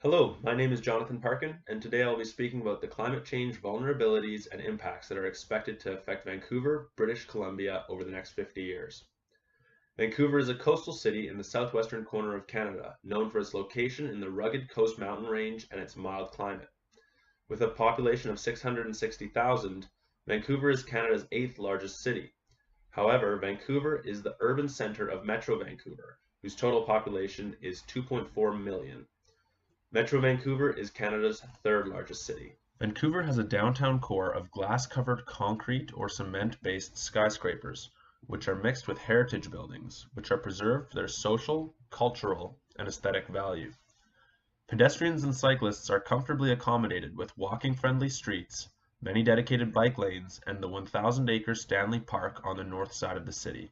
Hello, my name is Jonathan Parkin, and today I'll be speaking about the climate change vulnerabilities and impacts that are expected to affect Vancouver, British Columbia over the next 50 years. Vancouver is a coastal city in the southwestern corner of Canada, known for its location in the rugged Coast Mountain Range and its mild climate. With a population of 660,000, Vancouver is Canada's eighth largest city. However, Vancouver is the urban center of Metro Vancouver, whose total population is 2.4 million. Metro Vancouver is Canada's third largest city. Vancouver has a downtown core of glass-covered concrete or cement-based skyscrapers, which are mixed with heritage buildings, which are preserved for their social, cultural, and aesthetic value. Pedestrians and cyclists are comfortably accommodated with walking-friendly streets, many dedicated bike lanes, and the 1,000-acre Stanley Park on the north side of the city.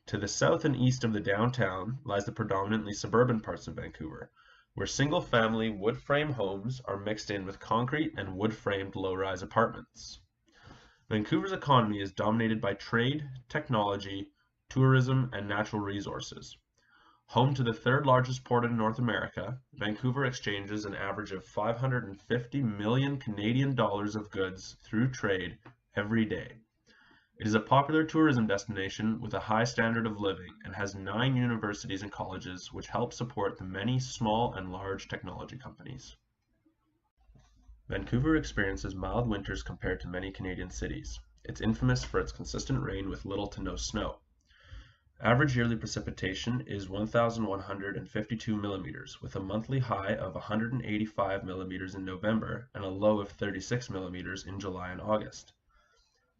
To the south and east of the downtown lies the predominantly suburban parts of Vancouver, where single-family wood-frame homes are mixed in with concrete and wood-framed low-rise apartments. Vancouver's economy is dominated by trade, technology, tourism, and natural resources. Home to the third largest port in North America, Vancouver exchanges an average of 550 million Canadian dollars of goods through trade every day. It is a popular tourism destination with a high standard of living and has 9 universities and colleges which help support the many small and large technology companies. Vancouver experiences mild winters compared to many Canadian cities. It's infamous for its consistent rain with little to no snow. Average yearly precipitation is 1,152 millimeters, with a monthly high of 185 millimeters in November and a low of 36 millimeters in July and August.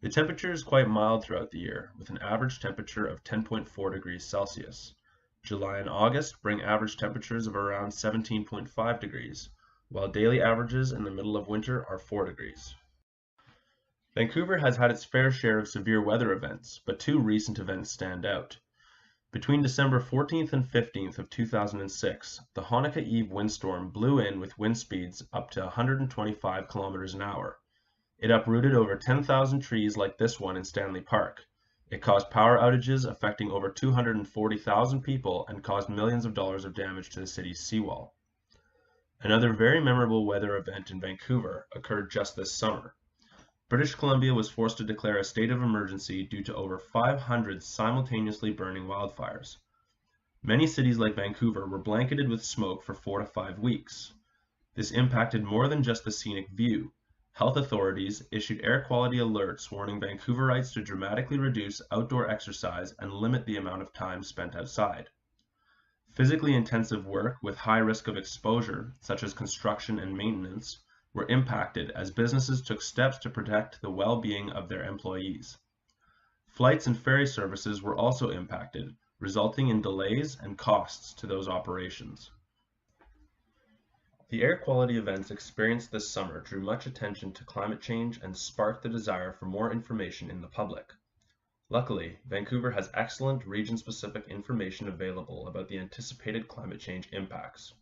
The temperature is quite mild throughout the year, with an average temperature of 10.4 degrees Celsius. July and August bring average temperatures of around 17.5 degrees, while daily averages in the middle of winter are 4 degrees. Vancouver has had its fair share of severe weather events, but 2 recent events stand out. Between December 14th and 15th of 2006, the Hanukkah Eve windstorm blew in with wind speeds up to 125 kilometers an hour. It uprooted over 10,000 trees like this one in Stanley Park. It caused power outages affecting over 240,000 people and caused millions of dollars of damage to the city's seawall. Another very memorable weather event in Vancouver occurred just this summer. British Columbia was forced to declare a state of emergency due to over 500 simultaneously burning wildfires. Many cities like Vancouver were blanketed with smoke for 4 to 5 weeks. This impacted more than just the scenic view. Health authorities issued air quality alerts warning Vancouverites to dramatically reduce outdoor exercise and limit the amount of time spent outside. Physically intensive work with high risk of exposure, such as construction and maintenance, were impacted as businesses took steps to protect the well-being of their employees. Flights and ferry services were also impacted, resulting in delays and costs to those operations. The air quality events experienced this summer drew much attention to climate change and sparked the desire for more information in the public. Luckily, Vancouver has excellent region-specific information available about the anticipated climate change impacts.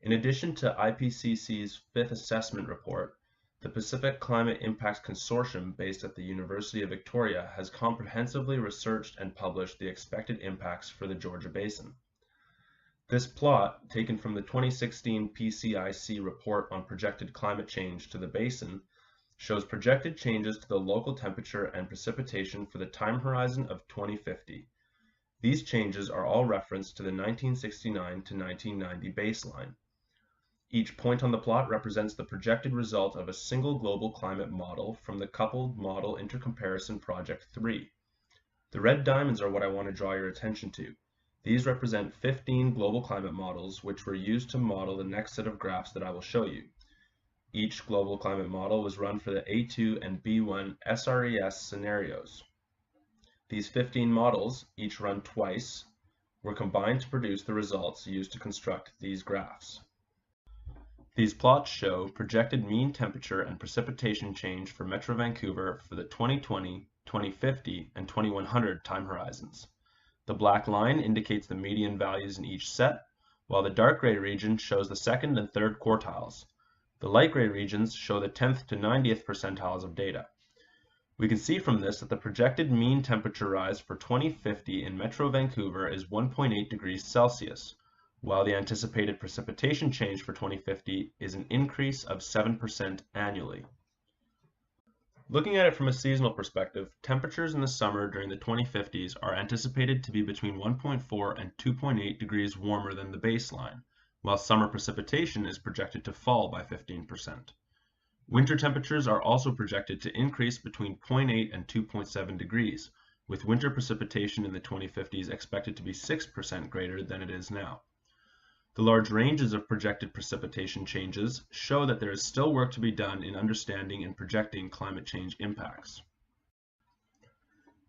In addition to IPCC's 5th Assessment Report, the Pacific Climate Impacts Consortium based at the University of Victoria has comprehensively researched and published the expected impacts for the Georgia Basin. This plot, taken from the 2016 PCIC report on projected climate change to the basin, shows projected changes to the local temperature and precipitation for the time horizon of 2050. These changes are all referenced to the 1969 to 1990 baseline. Each point on the plot represents the projected result of a single global climate model from the Coupled Model Intercomparison Project 3. The red diamonds are what I want to draw your attention to. These represent 15 global climate models which were used to model the next set of graphs that I will show you. Each global climate model was run for the A2 and B1 SRES scenarios. These 15 models, each run twice, were combined to produce the results used to construct these graphs. These plots show projected mean temperature and precipitation change for Metro Vancouver for the 2020, 2050, and 2100 time horizons. The black line indicates the median values in each set, while the dark gray region shows the second and third quartiles. The light gray regions show the 10th to 90th percentiles of data. We can see from this that the projected mean temperature rise for 2050 in Metro Vancouver is 1.8 degrees Celsius, while the anticipated precipitation change for 2050 is an increase of 7% annually. Looking at it from a seasonal perspective, temperatures in the summer during the 2050s are anticipated to be between 1.4 and 2.8 degrees warmer than the baseline, while summer precipitation is projected to fall by 15%. Winter temperatures are also projected to increase between 0.8 and 2.7 degrees, with winter precipitation in the 2050s expected to be 6% greater than it is now. The large ranges of projected precipitation changes show that there is still work to be done in understanding and projecting climate change impacts.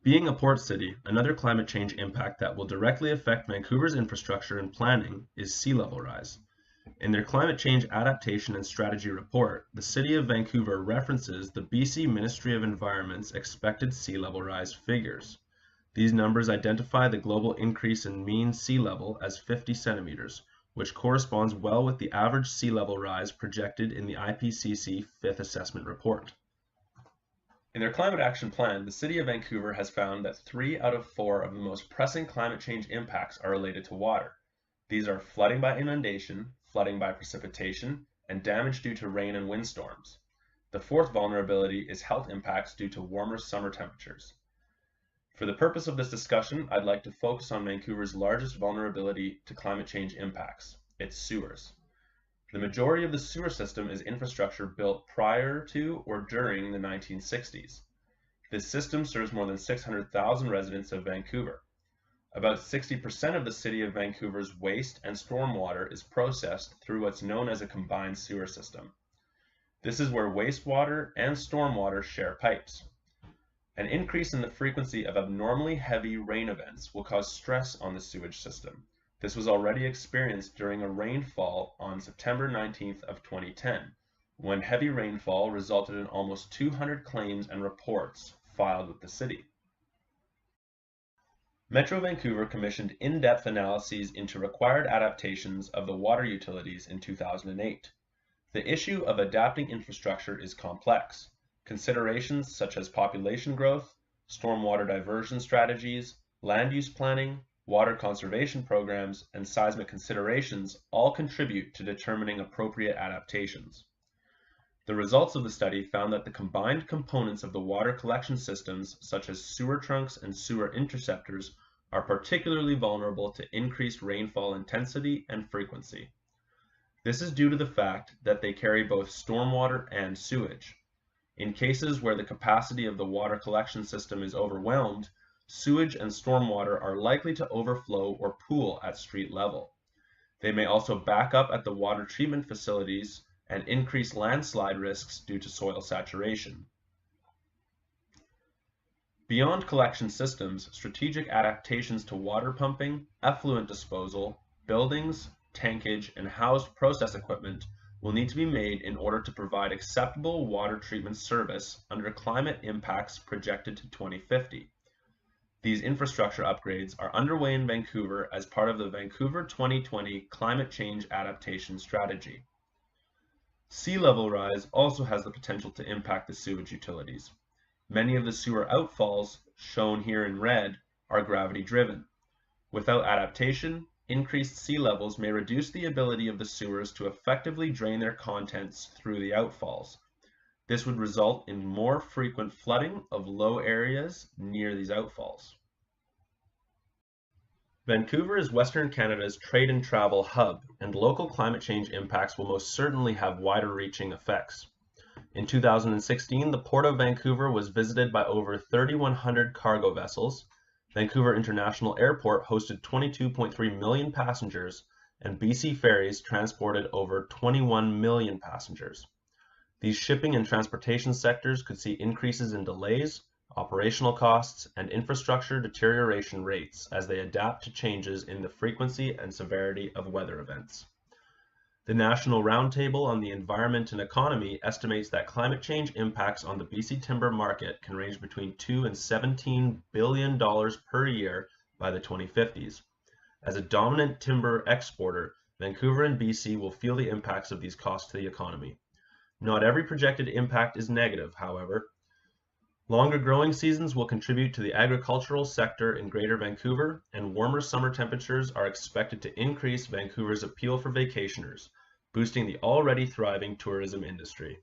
Being a port city, another climate change impact that will directly affect Vancouver's infrastructure and planning is sea level rise. In their Climate Change Adaptation and Strategy report, the City of Vancouver references the BC Ministry of Environment's expected sea level rise figures. These numbers identify the global increase in mean sea level as 50 centimeters, which corresponds well with the average sea level rise projected in the IPCC Fifth Assessment Report. In their Climate Action Plan, the City of Vancouver has found that 3 out of 4 of the most pressing climate change impacts are related to water. These are flooding by inundation, flooding by precipitation, and damage due to rain and windstorms. The fourth vulnerability is health impacts due to warmer summer temperatures. For the purpose of this discussion, I'd like to focus on Vancouver's largest vulnerability to climate change impacts, its sewers. The majority of the sewer system is infrastructure built prior to or during the 1960s. This system serves more than 600,000 residents of Vancouver. About 60% of the City of Vancouver's waste and stormwater is processed through what's known as a combined sewer system. This is where wastewater and stormwater share pipes. An increase in the frequency of abnormally heavy rain events will cause stress on the sewage system. This was already experienced during a rainfall on September 19th of 2010, when heavy rainfall resulted in almost 200 claims and reports filed with the city. Metro Vancouver commissioned in-depth analyses into required adaptations of the water utilities in 2008. The issue of adapting infrastructure is complex. Considerations such as population growth, stormwater diversion strategies, land use planning, water conservation programs, and seismic considerations all contribute to determining appropriate adaptations. The results of the study found that the combined components of the water collection systems, such as sewer trunks and sewer interceptors, are particularly vulnerable to increased rainfall intensity and frequency. This is due to the fact that they carry both stormwater and sewage. In cases where the capacity of the water collection system is overwhelmed, sewage and stormwater are likely to overflow or pool at street level. They may also back up at the water treatment facilities and increase landslide risks due to soil saturation. Beyond collection systems, strategic adaptations to water pumping, effluent disposal, buildings, tankage, and housed process equipment will need to be made in order to provide acceptable water treatment service under climate impacts projected to 2050. These infrastructure upgrades are underway in Vancouver as part of the Vancouver 2020 Climate Change Adaptation Strategy. Sea level rise also has the potential to impact the sewage utilities. Many of the sewer outfalls, shown here in red, are gravity-driven. Without adaptation, increased sea levels may reduce the ability of the sewers to effectively drain their contents through the outfalls. This would result in more frequent flooding of low areas near these outfalls. Vancouver is Western Canada's trade and travel hub, and local climate change impacts will most certainly have wider-reaching effects. In 2016, the Port of Vancouver was visited by over 3,100 cargo vessels. Vancouver International Airport hosted 22.3 million passengers, and BC Ferries transported over 21 million passengers. These shipping and transportation sectors could see increases in delays, operational costs, and infrastructure deterioration rates as they adapt to changes in the frequency and severity of weather events. The National Roundtable on the Environment and Economy estimates that climate change impacts on the BC timber market can range between $2 and $17 billion per year by the 2050s. As a dominant timber exporter, Vancouver and BC will feel the impacts of these costs to the economy. Not every projected impact is negative, however. Longer growing seasons will contribute to the agricultural sector in Greater Vancouver, and warmer summer temperatures are expected to increase Vancouver's appeal for vacationers, boosting the already thriving tourism industry.